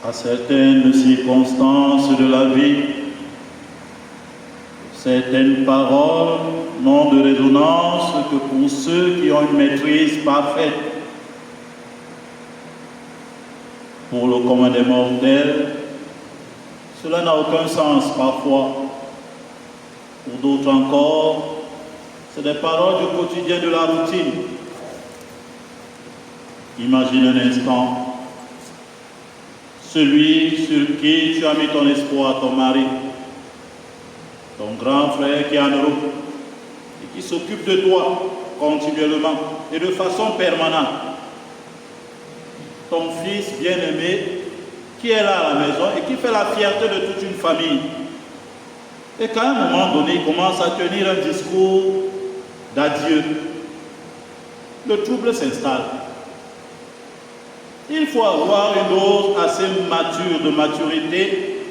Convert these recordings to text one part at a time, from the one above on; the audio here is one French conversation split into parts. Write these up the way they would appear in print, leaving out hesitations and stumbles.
à certaines circonstances de la vie, certaines paroles n'ont de résonance que pour ceux qui ont une maîtrise parfaite. Pour le commun des mortels, cela n'a aucun sens parfois. Pour d'autres encore, c'est des paroles du quotidien de la routine. Imagine un instant celui sur qui tu as mis ton espoir, ton mari, ton grand frère qui est en Europe et qui s'occupe de toi continuellement et de façon permanente. Ton fils bien-aimé qui est là à la maison et qui fait la fierté de toute une famille. Et qu'à un moment donné, il commence à tenir un discours d'adieu. Le trouble s'installe. Il faut avoir une dose assez mature de maturité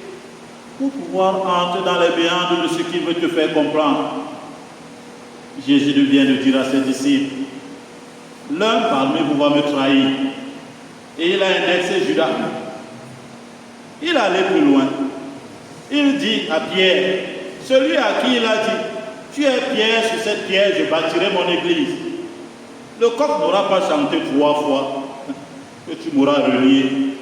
pour pouvoir entrer dans les méandres de ce qu'il veut te faire comprendre. Jésus vient de dire à ses disciples, l'un parmi vous va me trahir. Et il a indexé Judas. Il allait plus loin. Il dit à Pierre, celui à qui il a dit, tu es Pierre, sur cette pierre je bâtirai mon église. Le coq n'aura pas chanté 3 fois que tu m'auras relié.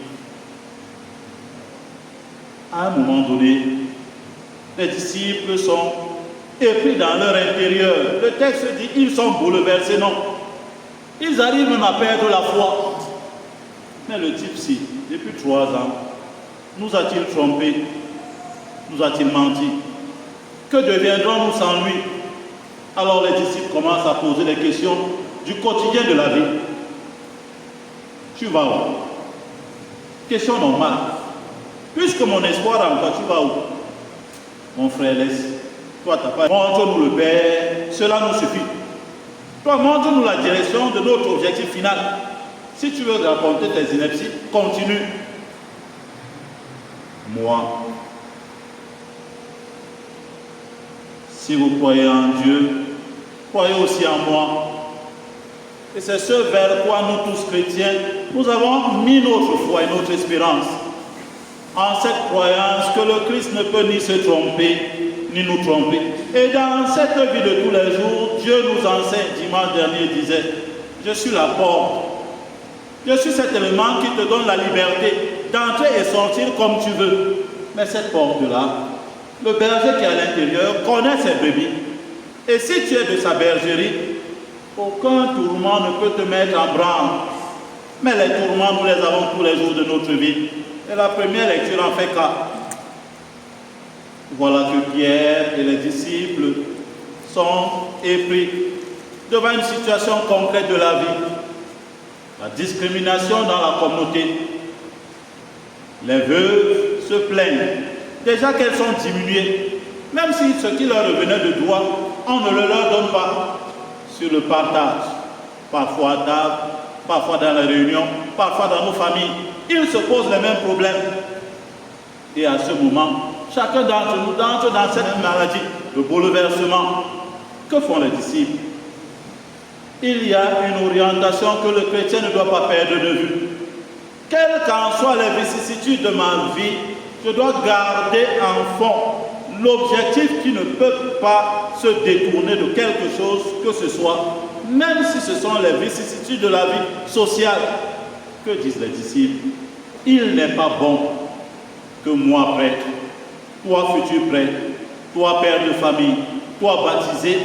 À un moment donné, les disciples sont épris dans leur intérieur. Le texte dit, ils sont bouleversés, non. Ils arrivent même à perdre la foi. Mais le type-ci, depuis 3 ans, nous a-t-il trompés? Nous a-t-il menti? Que deviendrons-nous sans lui? Alors les disciples commencent à poser des questions du quotidien de la vie. Tu vas où? Question normale. Puisque mon espoir en toi, tu vas où? Mon frère, laisse. Toi, t'as pas. Montre-nous le Père, cela nous suffit. Toi, montre-nous la direction de notre objectif final. Si tu veux raconter tes inepties, continue. Moi, si vous croyez en Dieu, croyez aussi en moi. Et c'est ce vers quoi nous tous chrétiens, nous avons mis notre foi et notre espérance. En cette croyance que le Christ ne peut ni se tromper, ni nous tromper. Et dans cette vie de tous les jours, Dieu nous enseigne, dimanche dernier, il disait, je suis la porte. Je suis cet élément qui te donne la liberté d'entrer et sortir comme tu veux. Mais cette porte-là, le berger qui est à l'intérieur connaît ses brebis. Et si tu es de sa bergerie, aucun tourment ne peut te mettre en branle. Mais les tourments, nous les avons tous les jours de notre vie. Et la première lecture en fait cas. Voilà que Pierre et les disciples sont épris devant une situation concrète de la vie. La discrimination dans la communauté. Les veuves se plaignent. Déjà qu'elles sont diminuées. Même si ce qui leur revenait de droit, on ne le leur donne pas. Sur le partage, parfois à table, parfois dans les réunions, parfois dans nos familles, ils se posent les mêmes problèmes. Et à ce moment, chacun d'entre nous entre dans cette maladie, le bouleversement. Que font les disciples? Il y a une orientation que le chrétien ne doit pas perdre de vue. Quelles qu'en soient les vicissitudes de ma vie, je dois garder en fond l'objectif qui ne peut pas se détourner de quelque chose que ce soit, même si ce sont les vicissitudes de la vie sociale. Que disent les disciples? Il n'est pas bon que moi prêtre, toi futur prêtre, toi père de famille, toi baptisé,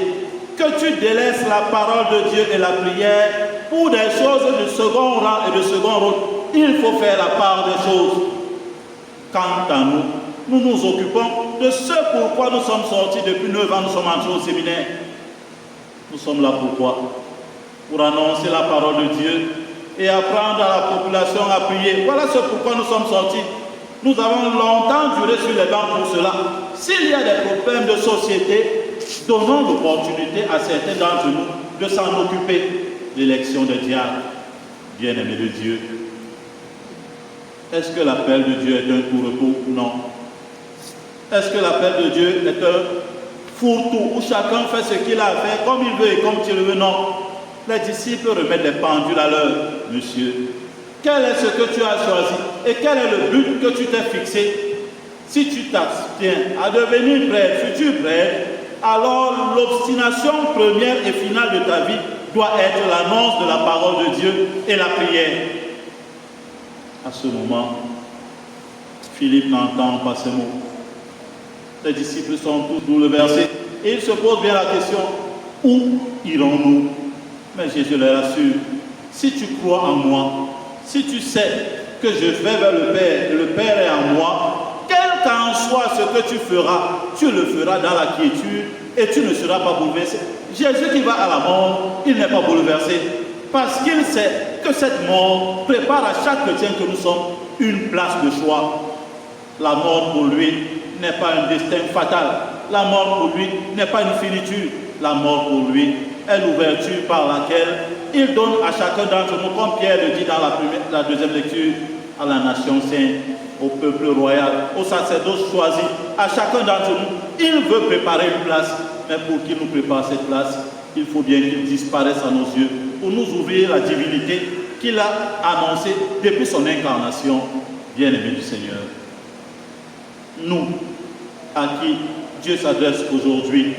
que tu délaisses la parole de Dieu et la prière pour des choses de second rang et de second rôle. Il faut faire la part des choses. Quant à nous, nous nous occupons de ce pourquoi nous sommes sortis depuis 9 ans, nous sommes entrés au séminaire. Nous sommes là pourquoi? Pour annoncer la parole de Dieu et apprendre à la population à prier. Voilà ce pourquoi nous sommes sortis. Nous avons longtemps duré sur les bancs pour cela. S'il y a des problèmes de société, donnons l'opportunité à certains d'entre nous de s'en occuper. L'élection des diacres, bien-aimés de Dieu. Est-ce que l'appel de Dieu est un tout repos? Non. Est-ce que l'appel de Dieu est un fourre-tout où chacun fait ce qu'il a à faire comme il veut et comme il veut? Non. Les disciples remettent les pendules à l'heure. Monsieur, quel est ce que tu as choisi? et quel est le but que tu t'es fixé. Si tu t'abstiens à devenir prêtre, futur prêtre, alors l'obstination première et finale de ta vie doit être l'annonce de la parole de Dieu et la prière. À ce moment, Philippe n'entend pas ces mots. Les disciples sont tous bouleversés et ils se posent bien la question, où irons-nous? Mais Jésus leur assure, si tu crois en moi, si tu sais que je vais vers le Père et le Père est en moi, quel qu'en soit ce que tu le feras dans la quiétude et tu ne seras pas bouleversé. Jésus qui va à la mort, il n'est pas bouleversé parce qu'il sait que cette mort prépare à chaque chrétien que nous sommes une place de choix. La mort pour lui n'est pas un destin fatal. La mort pour lui n'est pas une finitude. La mort pour lui est l'ouverture par laquelle il donne à chacun d'entre nous, comme Pierre le dit dans la deuxième lecture, à la nation sainte, au peuple royal, au sacerdoce choisi, à chacun d'entre nous. Il veut préparer une place, mais pour qu'il nous prépare cette place, il faut bien qu'il disparaisse à nos yeux pour nous ouvrir la divinité qu'il a annoncée depuis son incarnation. Bien-aimés du Seigneur, nous, à qui Dieu s'adresse aujourd'hui,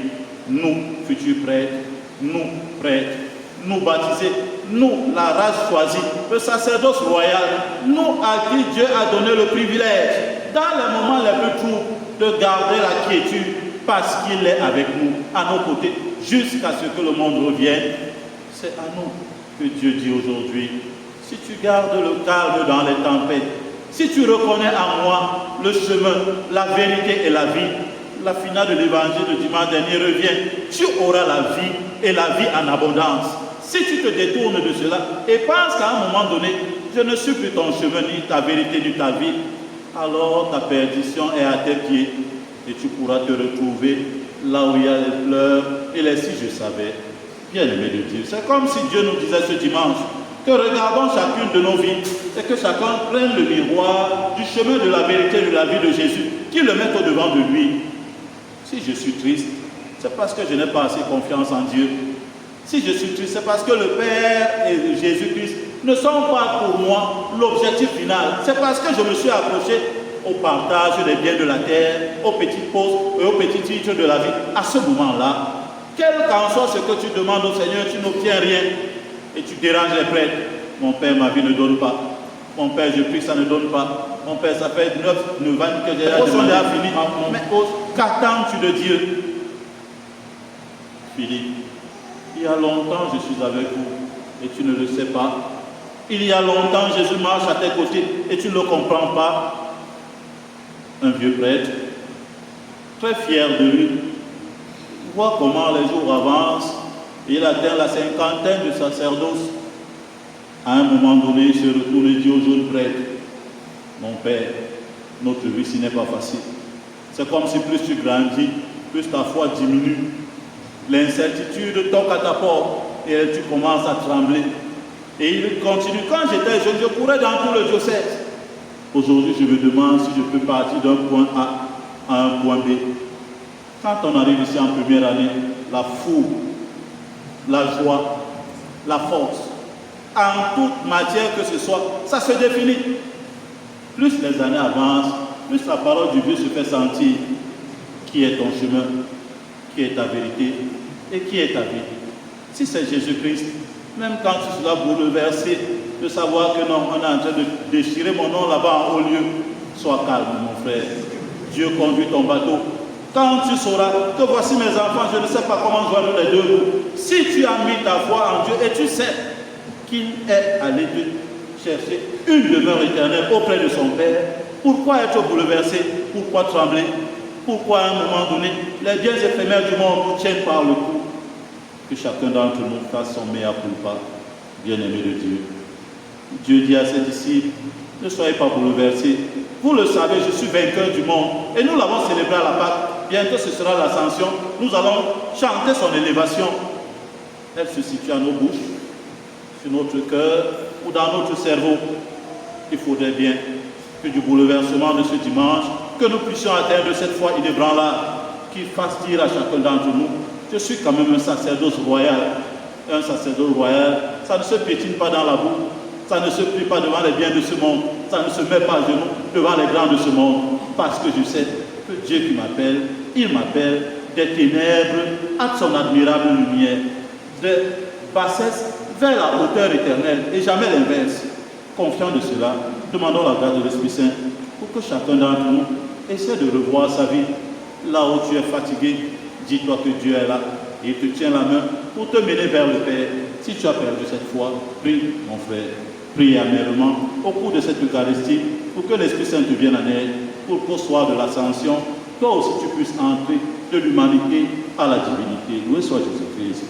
nous, futurs prêtres, nous, prêtres, nous baptisés, nous, la race choisie, le sacerdoce royal, nous à qui Dieu a donné le privilège, dans les moments les plus troubles, de garder la quiétude parce qu'il est avec nous, à nos côtés, jusqu'à ce que le monde revienne. C'est à nous que Dieu dit aujourd'hui, si tu gardes le calme dans les tempêtes, si tu reconnais en moi le chemin, la vérité et la vie, la finale de l'évangile de dimanche dernier revient, tu auras la vie et la vie en abondance. Si tu te détournes de cela et penses qu'à un moment donné, je ne suis plus ton chemin, ni ta vérité, ni ta vie, alors ta perdition est à tes pieds et tu pourras te retrouver là où il y a les pleurs et les si je savais. Bien-aimé de Dieu, c'est comme si Dieu nous disait ce dimanche que regardons chacune de nos vies et que chacun prenne le miroir du chemin de la vérité et de la vie de Jésus, qu'il le mette au-devant de lui. Si je suis triste, c'est parce que je n'ai pas assez confiance en Dieu. Si je suis triste, c'est parce que le Père et Jésus-Christ ne sont pas pour moi l'objectif final. C'est parce que je me suis approché au partage des biens de la terre, aux petites pauses et aux petits titres de la vie. À ce moment-là, quel qu'en soit ce que tu demandes au Seigneur, tu n'obtiens rien et tu déranges les prêtres. Mon Père, ma vie ne donne pas. Mon Père, je prie, ça ne donne pas. Mon Père, ça fait 9 ans que j'ai demandé à Philippe. Mais qu'attends-tu de Dieu? Philippe, il y a longtemps je suis avec vous et tu ne le sais pas. Il y a longtemps Jésus marche à tes côtés et tu ne le comprends pas. Un vieux prêtre, très fier de lui, voit comment les jours avancent et il atteint la cinquantaine de sacerdoce. À un moment donné, il se retourne et dit au jeune prêtre, mon Père, notre vie, ce n'est pas facile. C'est comme si plus tu grandis, plus ta foi diminue. L'incertitude toque à ta porte et tu commences à trembler. Et il continue. Quand j'étais jeune, je courais dans tout le diocèse. Aujourd'hui, je me demande si je peux partir d'un point A à un point B. Quand on arrive ici en première année, la foule, la joie, la force, en toute matière que ce soit, ça se définit. Plus les années avancent, plus la parole du Dieu se fait sentir. Qui est ton chemin? Qui est ta vérité? Et qui est ta vie? Si c'est Jésus-Christ, même quand tu seras bouleversé de savoir que non, on est en train de déchirer mon nom là-bas en haut lieu, sois calme, mon frère. Dieu conduit ton bateau. Quand tu sauras que voici mes enfants, je ne sais pas comment joindre les deux bouts. Si tu as mis ta foi en Dieu et tu sais qu'il est allé te chercher une demeure éternelle auprès de son Père, pourquoi être bouleversé? Pourquoi trembler? Pourquoi à un moment donné, les biens éphémères du monde nous tiennent par le cou? Que chacun d'entre nous fasse son mea culpa, bien-aimé de Dieu. Dieu dit à ses disciples, ne soyez pas bouleversés. Vous le savez, je suis vainqueur du monde. Et nous l'avons célébré à la Pâque. Bientôt ce sera l'ascension. Nous allons chanter son élévation. Elle se situe à nos bouches, sur notre cœur ou dans notre cerveau. Il faudrait bien que du bouleversement de ce dimanche, que nous puissions atteindre cette foi inébranlable, qui fasse dire à chacun d'entre nous, je suis quand même un sacerdoce royal. Un sacerdoce royal, ça ne se piétine pas dans la boue, ça ne se plie pas devant les biens de ce monde, ça ne se met pas à genoux devant les grands de ce monde, parce que je sais que Dieu qui m'appelle, il m'appelle des ténèbres à son admirable lumière, de bassesse vers la hauteur éternelle, et jamais l'inverse. Confiant de cela, demandons la grâce de l'Esprit Saint pour que chacun d'entre nous essaie de revoir sa vie. Là où tu es fatigué, dis-toi que Dieu est là et il te tient la main pour te mener vers le Père. Si tu as perdu cette foi, prie, mon frère. Prie amèrement au cours de cette Eucharistie pour que l'Esprit Saint te vienne en aide, pour qu'au soir de l'Ascension, toi aussi tu puisses entrer de l'humanité à la divinité. Loué soit Jésus-Christ.